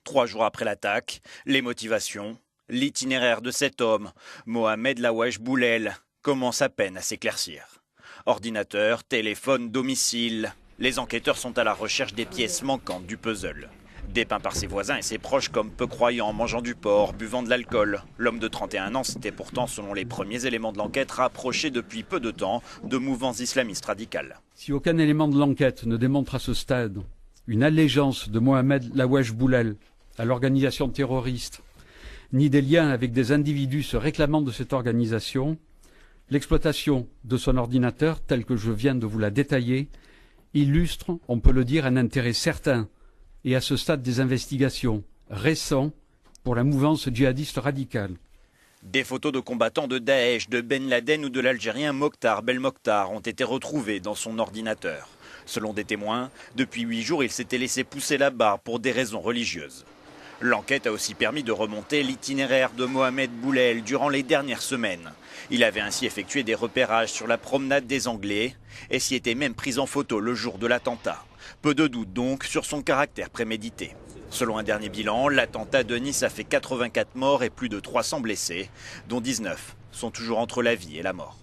3 jours après l'attaque, les motivations, l'itinéraire de cet homme, Mohamed Lawesh Boulel, commence à peine à s'éclaircir. Ordinateur, téléphone, domicile, les enquêteurs sont à la recherche des pièces manquantes du puzzle. Dépeint par ses voisins et ses proches comme peu croyant, mangeant du porc, buvant de l'alcool, l'homme de 31 ans s'était pourtant, selon les premiers éléments de l'enquête, rapproché depuis peu de temps de mouvances islamistes radicales. Si aucun élément de l'enquête ne démontre à ce stade une allégeance de Mohamed Lawesh Boulel à l'organisation terroriste, ni des liens avec des individus se réclamant de cette organisation, l'exploitation de son ordinateur, tel que je viens de vous la détailler, illustre, on peut le dire, un intérêt certain et à ce stade des investigations récents pour la mouvance djihadiste radicale. Des photos de combattants de Daesh, de Ben Laden ou de l'Algérien Mokhtar Belmokhtar ont été retrouvées dans son ordinateur. Selon des témoins, depuis 8 jours, il s'était laissé pousser la barbe pour des raisons religieuses. L'enquête a aussi permis de remonter l'itinéraire de Mohamed Boulel durant les dernières semaines. Il avait ainsi effectué des repérages sur la promenade des Anglais et s'y était même pris en photo le jour de l'attentat. Peu de doute donc sur son caractère prémédité. Selon un dernier bilan, l'attentat de Nice a fait 84 morts et plus de 300 blessés, dont 19 sont toujours entre la vie et la mort.